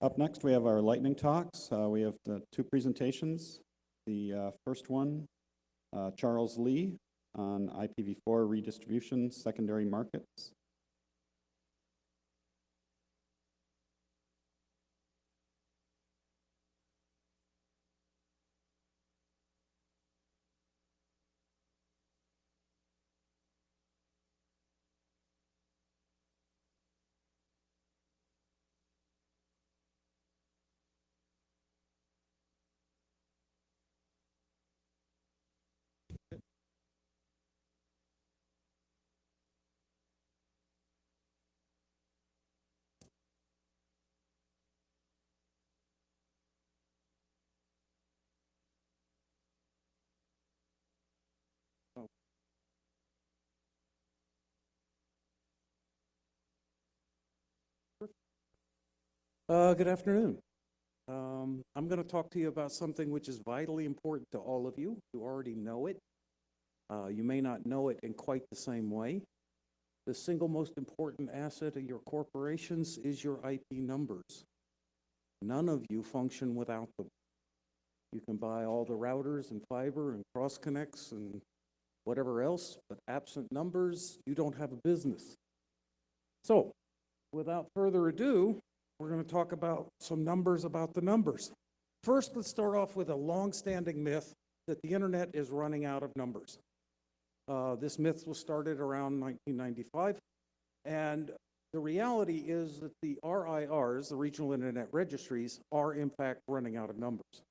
Up next, we have our lightning talks. We have the two presentations. The first one, Charles Lee on IPv4 redistribution, secondary markets. Good afternoon. I'm going to talk to you about something which is vitally important to all of you. You already know it. You may not know it in quite the same way. The single most important asset of your corporations is your IP numbers. None of you function without them. You can buy all the routers and fiber and cross connects and whatever else, but absent numbers, you don't have a business. So, without further ado, we're going to talk about some numbers about the numbers. First, let's start off with a long-standing myth that the internet is running out of numbers. This myth was started around 1995, and the reality is that the RIRs, the regional internet registries, are in fact running out of numbers.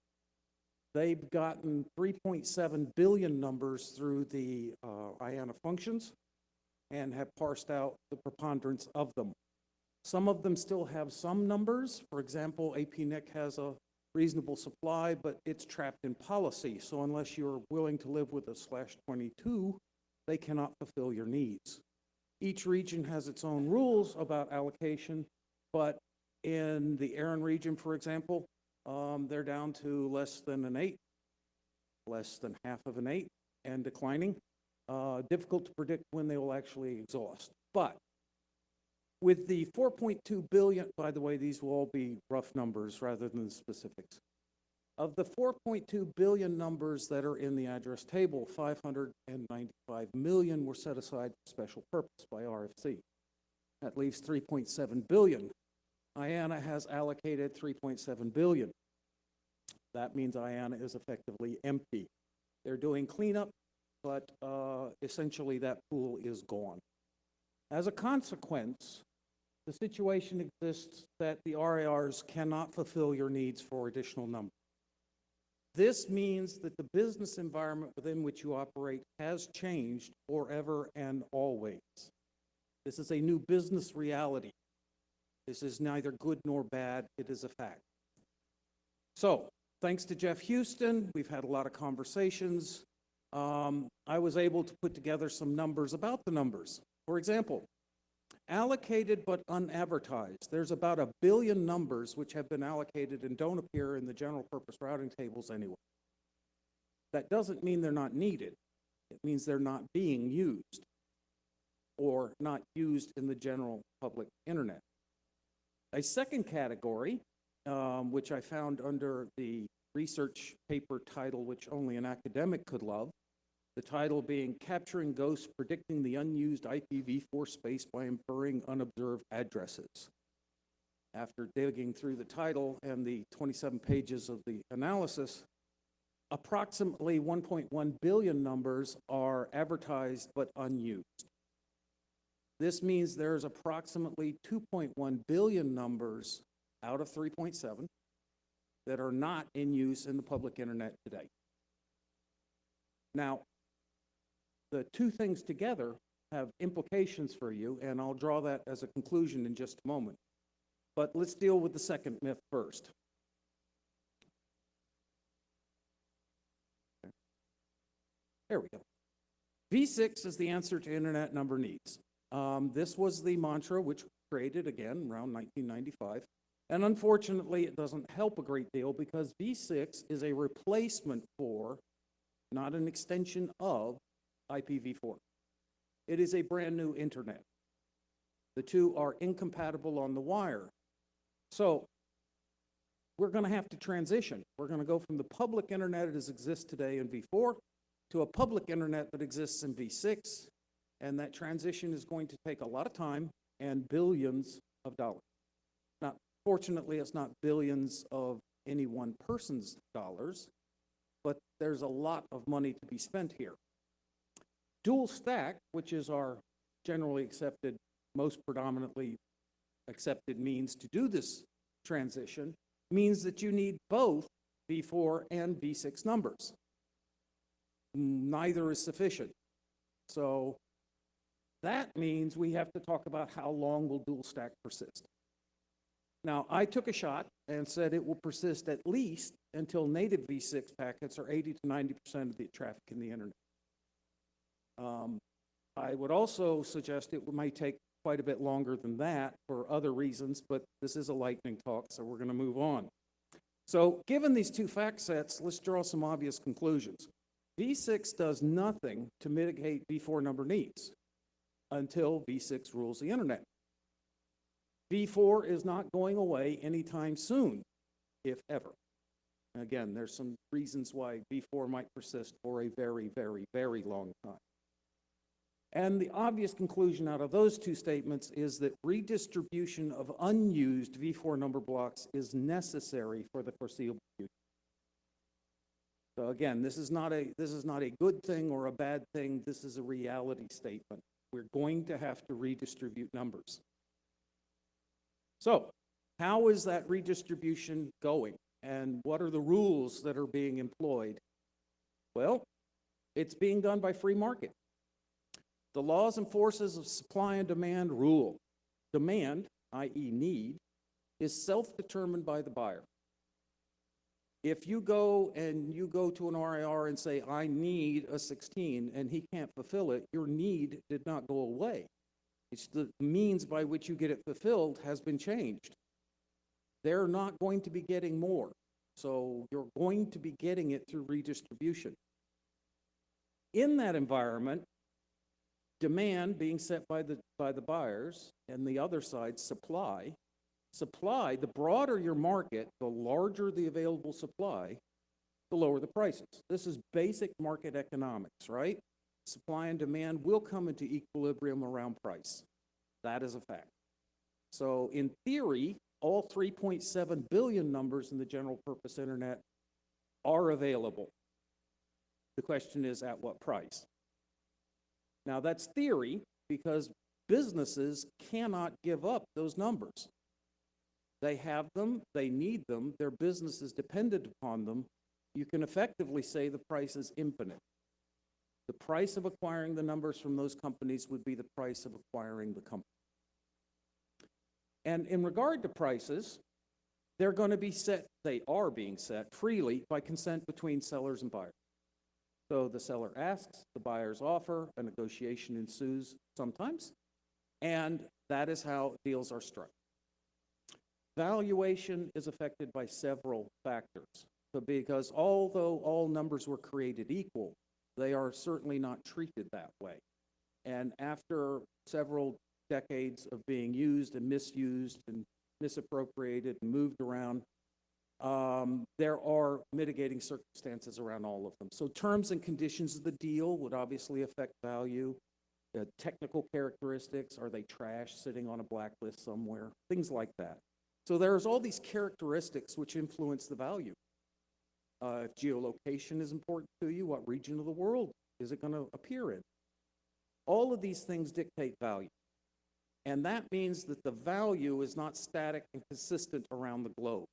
They've gotten 3.7 billion numbers through the IANA functions and have parsed out the preponderance of them. Some of them still have some numbers. For example, APNIC has a reasonable supply, but it's trapped in policy. So unless you're willing to live with a /22, they cannot fulfill your needs. Each region has its own rules about allocation, but in the Aran region, for example, they're down to less than an 8, less than half of an 8, and declining. Difficult to predict when they will actually exhaust. But with the 4.2 billion, by the way, these will all be rough numbers rather than the specifics. Of the 4.2 billion numbers that are in the address table, 595 million were set aside for special purpose by RFC. That leaves 3.7 billion. IANA has allocated 3.7 billion. That means IANA is effectively empty. They're doing cleanup, but essentially that pool is gone. As a consequence, the situation exists that the RIRs cannot fulfill your needs for additional numbers. This means that the business environment within which you operate has changed forever and always. This is a new business reality. This is neither good nor bad, it is a fact. So, thanks to Jeff Houston, we've had a lot of conversations. I was able to put together some numbers about the numbers. For example, allocated but unadvertised. There's about 1 billion numbers which have been allocated and don't appear in the general purpose routing tables anyway. That doesn't mean they're not needed. It means they're not being used or not used in the general public internet. A second category, which I found under the research paper title which only an academic could love, the title being Capturing Ghosts, Predicting the Unused IPv4 Space by Inferring Unobserved Addresses. After digging through the title and the 27 pages of the analysis, approximately 1.1 billion numbers are advertised but unused. This means there's approximately 2.1 billion numbers out of 3.7 that are not in use in the public internet today. Now, the two things together have implications for you, and I'll draw that as a conclusion in just a moment. But let's deal with the second myth first. There we go. V6 is the answer to internet number needs. This was the mantra which was created again around 1995. And unfortunately, it doesn't help a great deal because V6 is a replacement for, not an extension of, IPv4. It is a brand new internet. The two are incompatible on the wire. So we're going to have to transition. We're going to go from the public internet as exists today in V4 to a public internet that exists in V6, and that transition is going to take a lot of time and billions of dollars. Now, fortunately, it's not billions of any one person's dollars, but there's a lot of money to be spent here. Dual stack, which is our generally accepted, most predominantly accepted means to do this transition, means that you need both V4 and V6 numbers. Neither is sufficient. So that means we have to talk about how long will dual stack persist. Now, I took a shot and said it will persist at least until native V6 packets are 80 to 90% of the traffic in the internet. I would also suggest it might take quite a bit longer than that for other reasons, but this is a lightning talk, so we're going to move on. So given these two fact sets, let's draw some obvious conclusions. V6 does nothing to mitigate V4 number needs until V6 rules the internet. V4 is not going away anytime soon, if ever. Again, there's some reasons why V4 might persist for a very, very, very long time. And the obvious conclusion out of those two statements is that redistribution of unused V4 number blocks is necessary for the foreseeable future. So again, this is not a good thing or a bad thing. This is a reality statement. We're going to have to redistribute numbers. So how is that redistribution going? And what are the rules that are being employed? Well, it's being done by free market. The laws and forces of supply and demand rule. Demand, i.e. need, is self-determined by the buyer. If you go to an RIR and say, I need a 16, and he can't fulfill it, your need did not go away. It's the means by which you get it fulfilled has been changed. They're not going to be getting more. So you're going to be getting it through redistribution. In that environment, demand being set by the buyers, and the other side, supply, the broader your market, the larger the available supply, the lower the prices. This is basic market economics, right? Supply and demand will come into equilibrium around price. That is a fact. So in theory, all 3.7 billion numbers in the general purpose internet are available. The question is, at what price? Now that's theory, because businesses cannot give up those numbers. They have them, they need them, their business is dependent upon them. You can effectively say the price is infinite. The price of acquiring the numbers from those companies would be the price of acquiring the company. And in regard to prices, they're going to be set, they are being set freely by consent between sellers and buyers. So the seller asks, the buyers offer, a negotiation ensues sometimes, and that is how deals are struck. Valuation is affected by several factors. So because although all numbers were created equal, they are certainly not treated that way. And after several decades of being used and misused and misappropriated and moved around, there are mitigating circumstances around all of them. So terms and conditions of the deal would obviously affect value. Technical characteristics, are they trash sitting on a blacklist somewhere? Things like that. So there's all these characteristics which influence the value. If geolocation is important to you, what region of the world is it going to appear in? All of these things dictate value. And that means that the value is not static and consistent around the globe.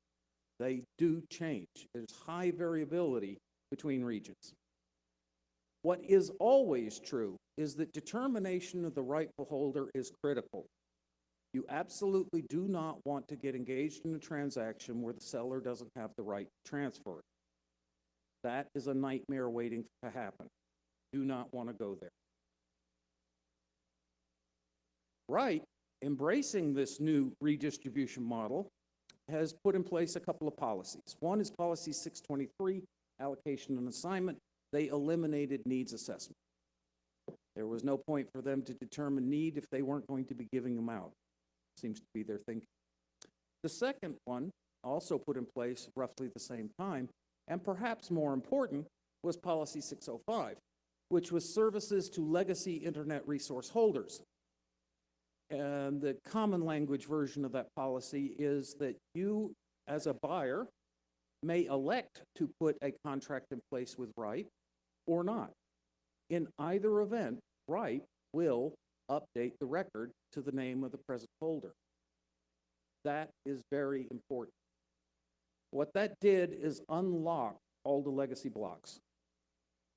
They do change. There's high variability between regions. What is always true is that determination of the rightful holder is critical. You absolutely do not want to get engaged in a transaction where the seller doesn't have the right to transfer it. That is a nightmare waiting to happen. Do not want to go there. Right, embracing this new redistribution model has put in place a couple of policies. One is policy 623, allocation and assignment. They eliminated needs assessment. There was no point for them to determine need if they weren't going to be giving them out. Seems to be their thinking. The second one also put in place roughly the same time, and perhaps more important, was Policy 605, which was services to legacy internet resource holders. And the common language version of that policy is that you, as a buyer, may elect to put a contract in place with RIPE or not. In either event, RIPE will update the record to the name of the present holder. That is very important. What that did is unlock all the legacy blocks.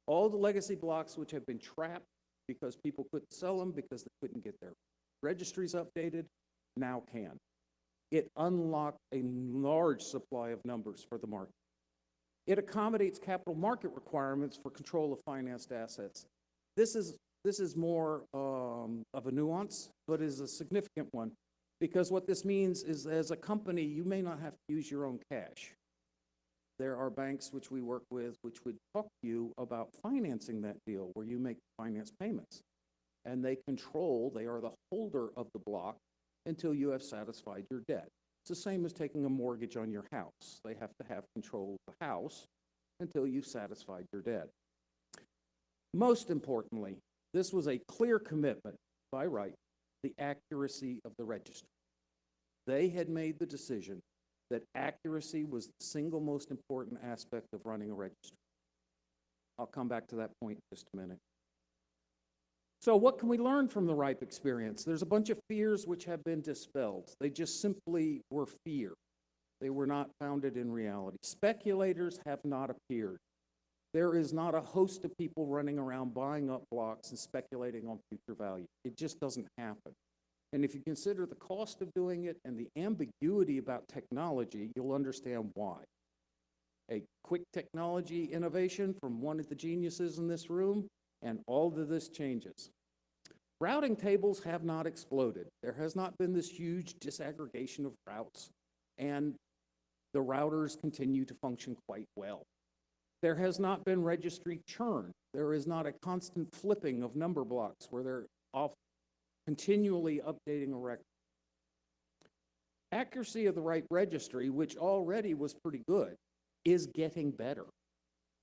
All the legacy blocks which have been trapped because people couldn't sell them because they couldn't get their registries updated, now can. It unlocked a large supply of numbers for the market. It accommodates capital market requirements for control of financed assets. This is more of a nuance, but is a significant one, because what this means is, as a company, you may not have to use your own cash. There are banks which we work with which would talk to you about financing that deal where you make finance payments. And they are the holder of the block until you have satisfied your debt. It's the same as taking a mortgage on your house. They have to have control of the house until you've satisfied your debt. Most importantly, this was a clear commitment by RIPE, the accuracy of the registry. They had made the decision that accuracy was the single most important aspect of running a registry. I'll come back to that point in just a minute. So what can we learn from the RIPE experience? There's a bunch of fears which have been dispelled. They just simply were fear. They were not founded in reality. Speculators have not appeared. There is not a host of people running around buying up blocks and speculating on future value. It just doesn't happen. And if you consider the cost of doing it and the ambiguity about technology, you'll understand why. A quick technology innovation from one of the geniuses in this room, and all of this changes. Routing tables have not exploded. There has not been this huge disaggregation of routes, and the routers continue to function quite well. There has not been registry churn. There is not a constant flipping of number blocks where they're off continually updating a record. Accuracy of the RIPE registry, which already was pretty good, is getting better.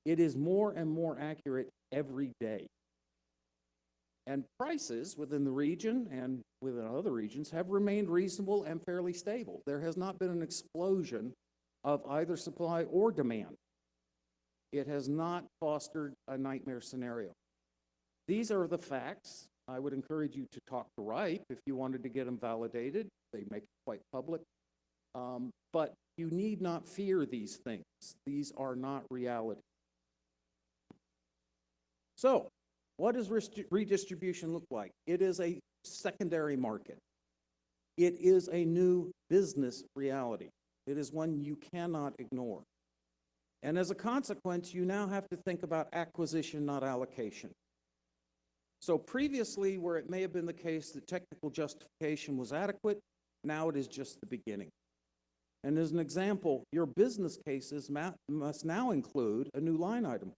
It is more and more accurate every day. And prices within the region and within other regions have remained reasonable and fairly stable. There has not been an explosion of either supply or demand. It has not fostered a nightmare scenario. These are the facts. I would encourage you to talk to RIPE if you wanted to get them validated. They make it quite public. But you need not fear these things. These are not reality. So, what does redistribution look like? It is a secondary market. It is a new business reality. It is one you cannot ignore. And as a consequence, you now have to think about acquisition, not allocation. So previously, where it may have been the case that technical justification was adequate, now it is just the beginning. And as an example, your business cases must now include a new line item,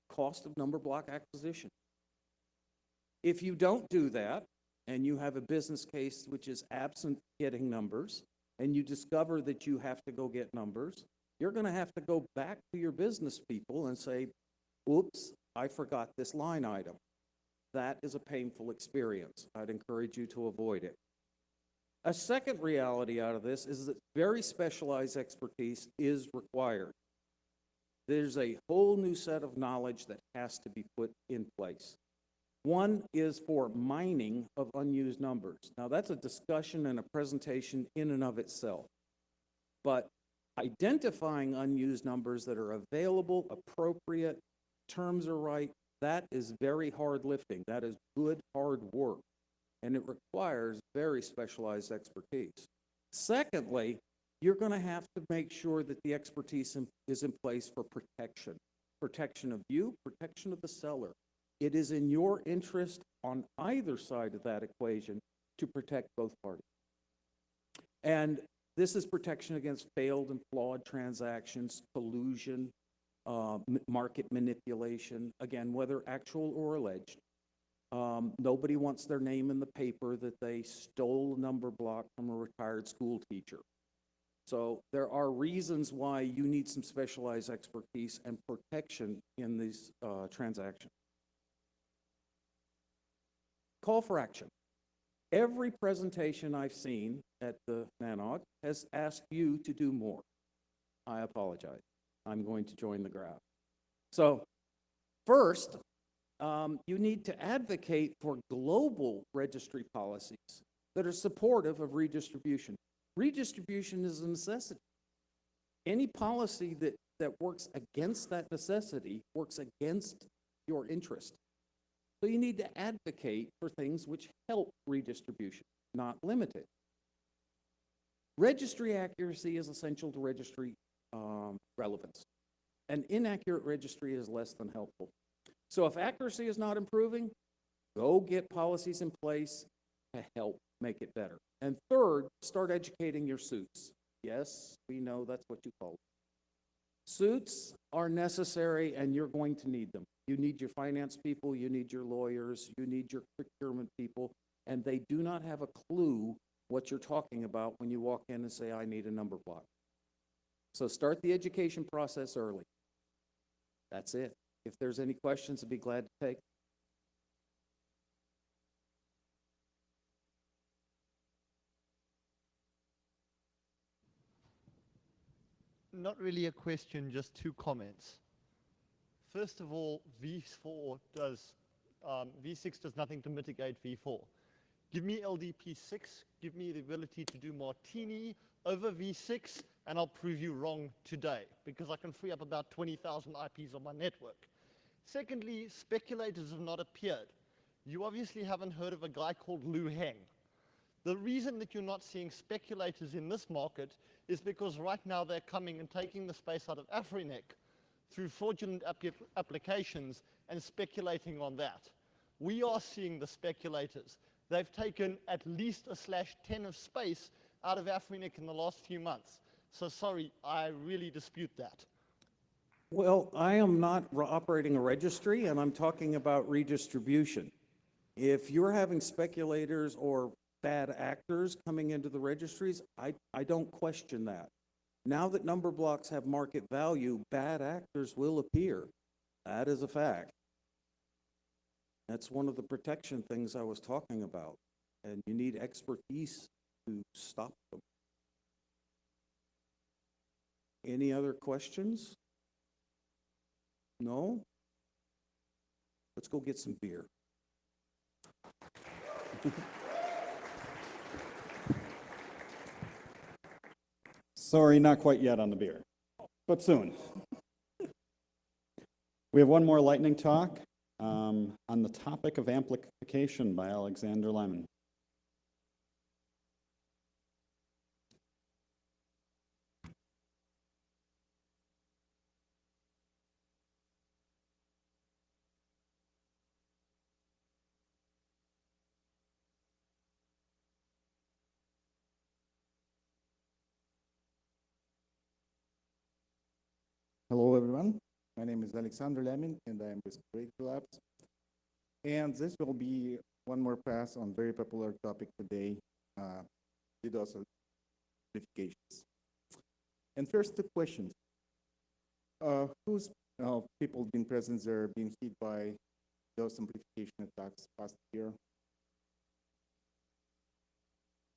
cost of number block acquisition. If you don't do that, and you have a business case which is absent getting numbers, and you discover that you have to go get numbers, you're going to have to go back to your business people and say, oops, I forgot this line item. That is a painful experience. I'd encourage you to avoid it. A second reality out of this is that very specialized expertise is required. There's a whole new set of knowledge that has to be put in place. One is for mining of unused numbers. Now, that's a discussion and a presentation in and of itself. But identifying unused numbers that are available, appropriate, terms are right, that is very hard lifting. That is good, hard work. And it requires very specialized expertise. Secondly, you're going to have to make sure that the expertise is in place for protection. Protection of you, protection of the seller. It is in your interest on either side of that equation to protect both parties. And this is protection against failed and flawed transactions, collusion, market manipulation, again, whether actual or alleged. Nobody wants their name in the paper that they stole a number block from a retired school teacher. So there are reasons why you need some specialized expertise and protection in these transactions. Call for action. Every presentation I've seen at the NANOG has asked you to do more. I apologize. I'm going to join the graph. So first, you need to advocate for global registry policies that are supportive of redistribution. Redistribution is a necessity. Any policy that works against that necessity works against your interest. So you need to advocate for things which help redistribution, not limit it. Registry accuracy is essential to registry relevance. An inaccurate registry is less than helpful. So if accuracy is not improving, go get policies in place to help make it better. And third, start educating your suits. Yes, we know that's what you call them. Suits are necessary and you're going to need them. You need your finance people, you need your lawyers, you need your procurement people, and they do not have a clue what you're talking about when you walk in and say, I need a number block. So start the education process early. That's it. If there's any questions, I'd be glad to take. Not really a question, just two comments. First of all, V6 does nothing to mitigate V4. Give me LDP6, give me the ability to do Martini over V6, and I'll prove you wrong today, because I can free up about 20,000 IPs on my network. Secondly, speculators have not appeared. You obviously haven't heard of a guy called Lou Heng. The reason that you're not seeing speculators in this market is because right now they're coming and taking the space out of Afrinic through fraudulent applications and speculating on that. We are seeing the speculators. They've taken at least a /10 of space out of Afrinic in the last few months. So sorry, I really dispute that. Well, I am not operating a registry, and I'm talking about redistribution. If you're having speculators or bad actors coming into the registries, I don't question that. Now that number blocks have market value, bad actors will appear. That is a fact. That's one of the protection things I was talking about. And you need expertise to stop them. Any other questions? No? Let's go get some beer. Sorry, not quite yet on the beer, but soon. We have one more lightning talk on the topic of amplification by Alexander Lemon. Hello, everyone. My name is Alexander Lemin, and I am with Great Labs. And this will be one more pass on very popular topic today, DDoS amplifications. And first, the questions. Who's people been present there, been hit by DDoS amplification attacks past year?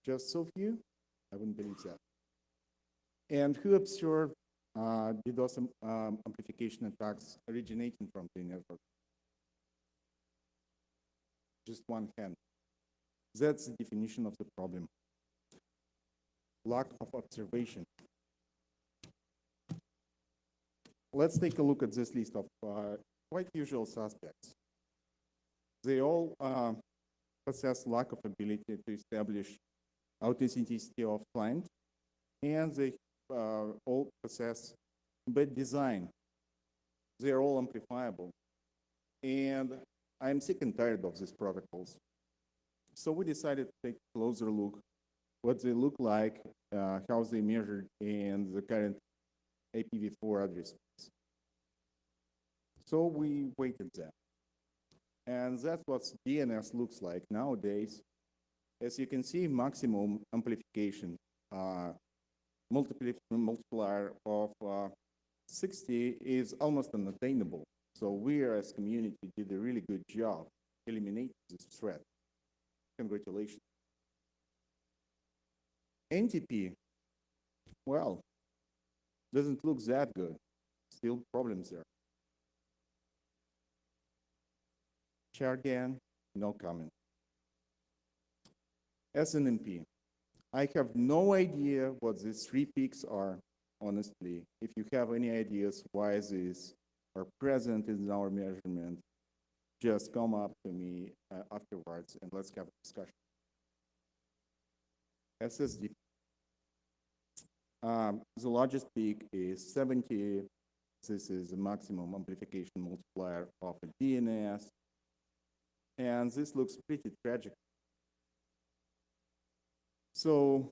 Just so few? I wouldn't believe that. And who observed DDoS amplification attacks originating from the network? Just one hand. That's the definition of the problem. Lack of observation. Let's take a look at this list of quite usual suspects. They all possess lack of ability to establish authenticity of client, and they all possess bad design. They're all amplifiable. And I'm sick and tired of these protocols. So we decided to take a closer look what they look like, how they measured in the current IPv4 address space. So we weighted them. And that's what DNS looks like nowadays. As you can see, maximum amplification multiplier of 60 is almost unattainable. So we as community did a really good job eliminating this threat. Congratulations. NTP, well, doesn't look that good. Still problems there. Chargan, no comment. SNMP, I have no idea what these three peaks are, honestly. If you have any ideas why these are present in our measurement, just come up to me afterwards and let's have a discussion. SSD. The largest peak is 70. This is the maximum amplification multiplier of a DNS. And this looks pretty tragic. So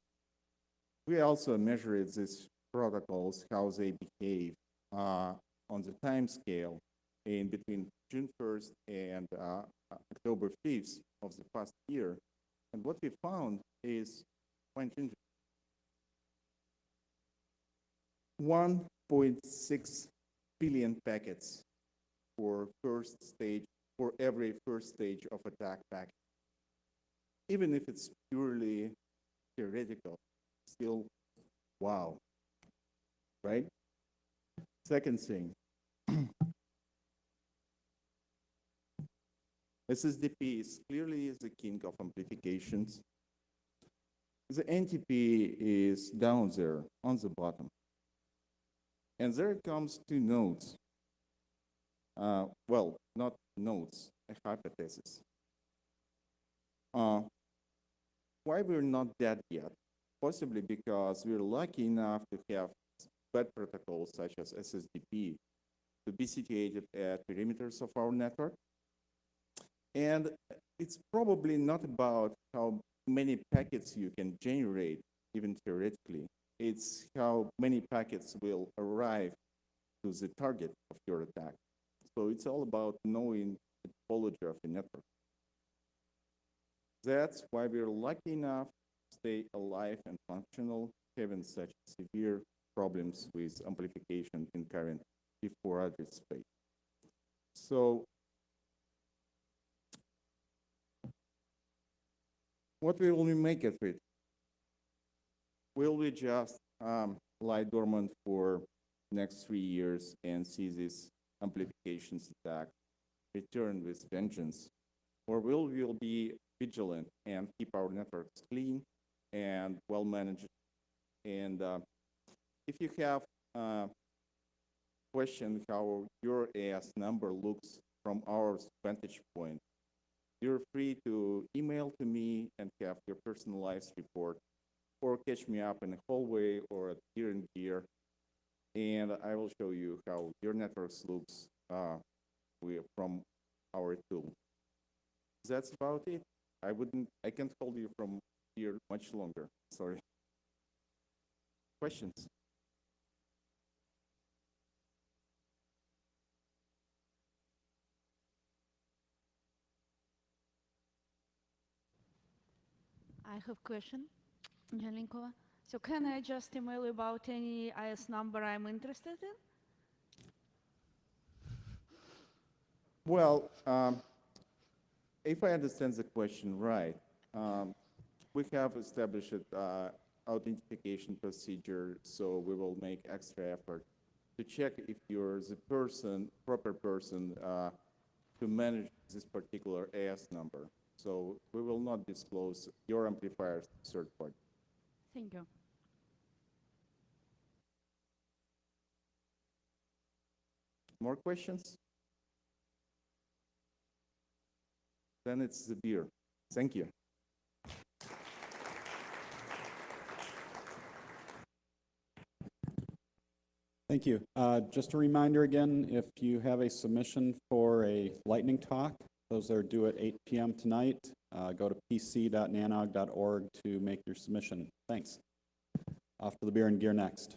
we also measured these protocols, how they behave on the time scale in between June 1st and October 5th of the past year. And what we found is quite interesting. 1.6 billion packets for every first stage of attack packet. Even if it's purely theoretical, still, wow, right? Second thing, SSDP is clearly the king of amplifications. The NTP is down there on the bottom. And there comes two nodes. Well, not nodes, a hypothesis. Why we're not dead yet? Possibly because we're lucky enough to have bad protocols such as SSDP to be situated at perimeters of our network. And it's probably not about how many packets you can generate, even theoretically. It's how many packets will arrive to the target of your attack. So it's all about knowing the topology of the network. That's why we're lucky enough to stay alive and functional, having such severe problems with amplification in current P4 address space. So what will we make of it? Will we just lie dormant for next 3 years and see this amplifications attack return with vengeance? Or will we be vigilant and keep our networks clean and well managed? And if you have question how your AS number looks from our vantage point, you're free to email to me and have your personalized report, or catch me up in the hallway or at Gear and Gear, and I will show you how your networks looks from our tool. That's about it. I can't hold you from here much longer. Sorry. Questions? I have question, Jelinkova. So can I just email you about any IS number I'm interested in? Well, if I understand the question right, we have established authentication procedure, so we will make extra effort to check if you're the proper person to manage this particular AS number. So we will not disclose your amplifiers to third party. Thank you. More questions? Then it's the beer. Thank you. Thank you. Just a reminder again, if you have a submission for a lightning talk, those are due at 8 p.m. tonight. Go to pc.nanog.org to make your submission. Thanks. Off to the beer and gear next.